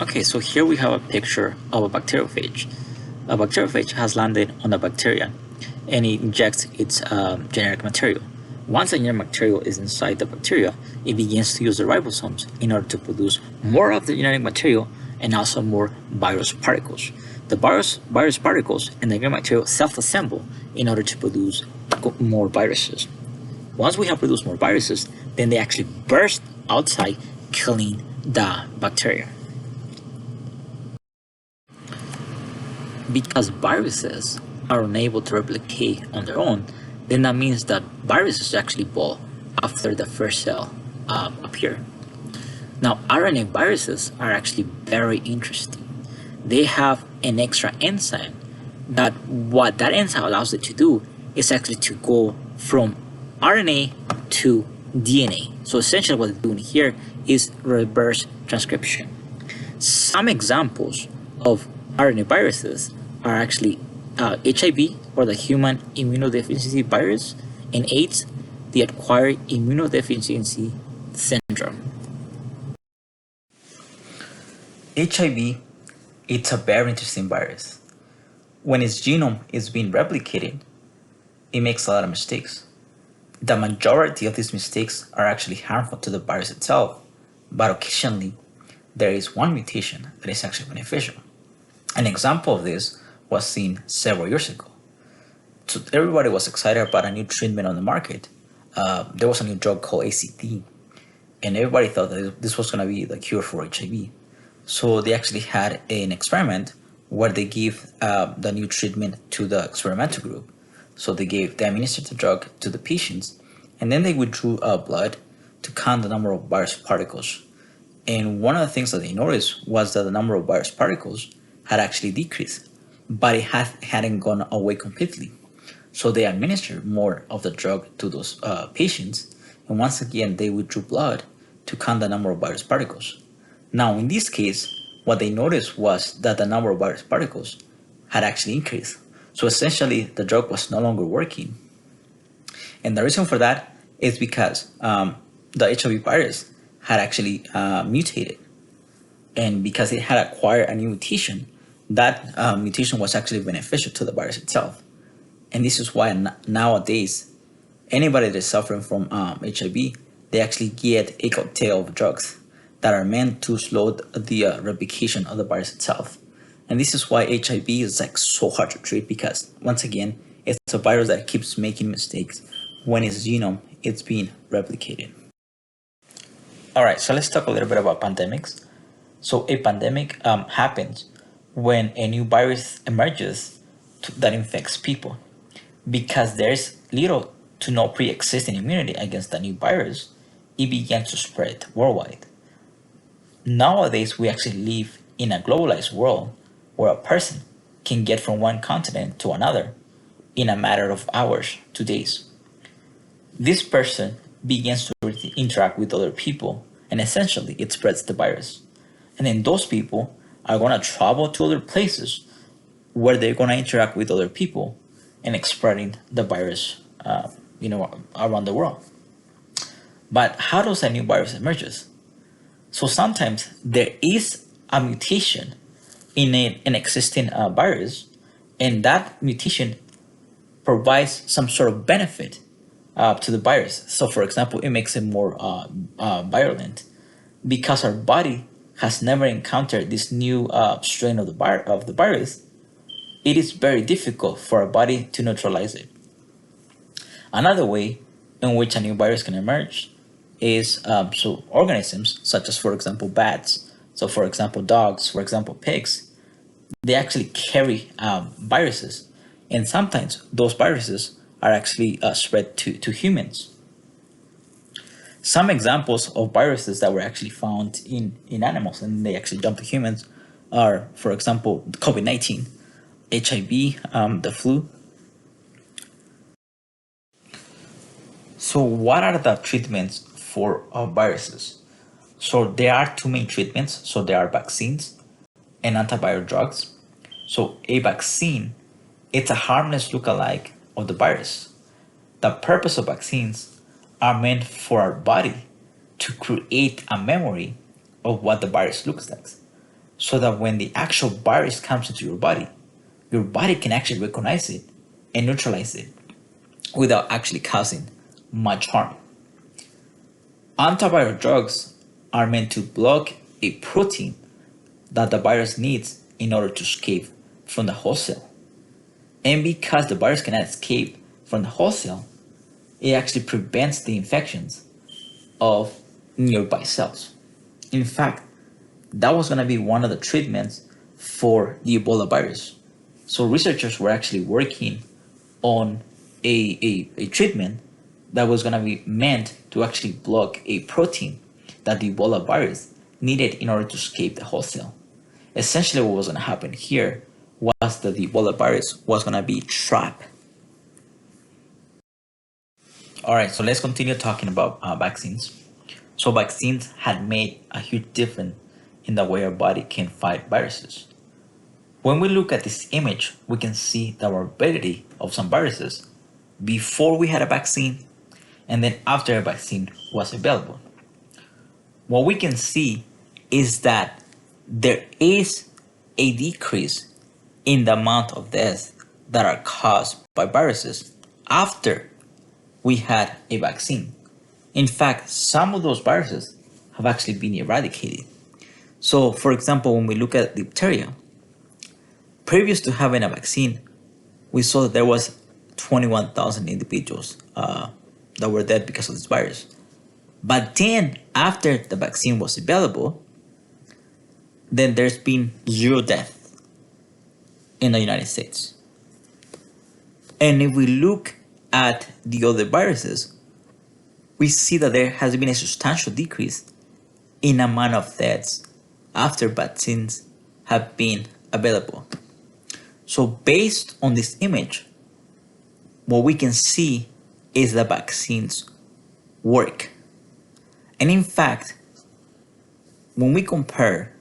Okay, so here we have a picture of a bacteriophage. A bacteriophage has landed on a bacteria and it injects its genetic material. Once the genetic material is inside the bacteria, it begins to use the ribosomes in order to produce more of the genetic material and also more virus particles. The virus particles and the genetic material self-assemble in order to produce more viruses. Once we have produced more viruses, then they actually burst outside, killing the bacteria. Because viruses are unable to replicate on their own, then that means that viruses actually evolve after the first cell appear. Now, RNA viruses are actually very interesting. They have an extra enzyme that what that enzyme allows it to do is actually to go from RNA to DNA. So essentially what they're doing here is reverse transcription. Some examples of RNA viruses are actually HIV, or the human immunodeficiency virus, and AIDS, the acquired immunodeficiency syndrome. HIV, it's a very interesting virus. When its genome is being replicated, it makes a lot of mistakes. The majority of these mistakes are actually harmful to the virus itself, but occasionally there is one mutation that is actually beneficial. An example of this was seen several years ago. So everybody was excited about a new treatment on the market. There was a new drug called ACT, and everybody thought that this was going to be the cure for HIV. So they actually had an experiment where they gave the new treatment to the experimental group. So they administered the drug to the patients, and then they withdrew blood to count the number of virus particles. And one of the things that they noticed was that the number of virus particles had actually decreased, but it hadn't gone away completely. So they administered more of the drug to those patients, and once again they withdrew blood to count the number of virus particles. Now in this case, what they noticed was that the number of virus particles had actually increased. So essentially the drug was no longer working. And the reason for that is because the HIV virus had actually mutated. And because it had acquired a new mutation, that mutation was actually beneficial to the virus itself. And this is why nowadays, anybody that is suffering from HIV, they actually get a cocktail of drugs that are meant to slow the replication of the virus itself. And this is why HIV is like so hard to treat, because once again, it's a virus that keeps making mistakes when its genome is being replicated. All right, so let's talk a little bit about pandemics. So a pandemic happens when a new virus emerges that infects people. Because there's little to no pre-existing immunity against the new virus, it began to spread worldwide. Nowadays, we actually live in a globalized world where a person can get from one continent to another in a matter of hours to days. This person begins to interact with other people, and essentially it spreads the virus. And then those people are going to travel to other places where they're going to interact with other people and spreading the virus around the world. But how does a new virus emerges? So sometimes there is a mutation in an existing virus, and that mutation provides some sort of benefit to the virus. So for example, it makes it more virulent, because our body has never encountered this new strain of the virus. It is very difficult for our body to neutralize it. Another way in which a new virus can emerge is so organisms such as, for example, bats, so for example, dogs, for example, pigs, they actually carry viruses, and sometimes those viruses are actually spread to humans. Some examples of viruses that were actually found in animals and they actually jump to humans are, for example, COVID-19, HIV, the flu. So what are the treatments for viruses? So there are two main treatments. So there are vaccines and antiviral drugs. So a vaccine, it's a harmless lookalike of the virus. The purpose of vaccines are meant for our body to create a memory of what the virus looks like. so that when the actual virus comes into your body can actually recognize it and neutralize it without actually causing much harm. Antiviral drugs are meant to block a protein that the virus needs in order to escape from the host cell. And because the virus cannot escape from the host cell, it actually prevents the infections of nearby cells. In fact, that was going to be one of the treatments for the Ebola virus. So researchers were actually working on a treatment that was going to be meant to actually block a protein that the Ebola virus needed in order to escape the host cell. Essentially, what was going to happen here was that the Ebola virus was going to be trapped. All right, so let's continue talking about vaccines. So vaccines had made a huge difference in the way our body can fight viruses. When we look at this image, we can see the morbidity of some viruses before we had a vaccine and then after a vaccine was available. What we can see is that there is a decrease in the amount of deaths that are caused by viruses after we had a vaccine. In fact, some of those viruses have actually been eradicated. So, for example, when we look at diphtheria, previous to having a vaccine, we saw that there was 21,000 individuals that were dead because of this virus. But then, after the vaccine was available, then there's been 0 death in the United States. And if we look at the other viruses, we see that there has been a substantial decrease in amount of deaths after vaccines have been available. So based on this image, what we can see is that vaccines work. And in fact, when we compare,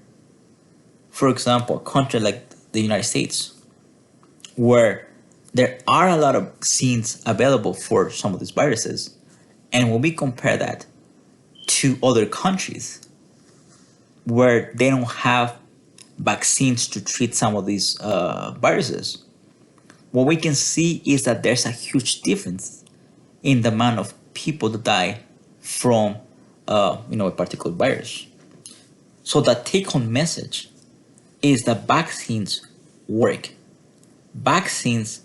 for example, a country like the United States, where there are a lot of vaccines available for some of these viruses, and when we compare that to other countries where they don't have vaccines to treat some of these viruses, what we can see is that there's a huge difference in the amount of people that die from a particular virus. So the take-home message is that vaccines work. Vaccines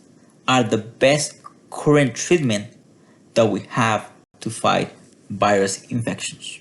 are the best current treatment that we have to fight virus infections.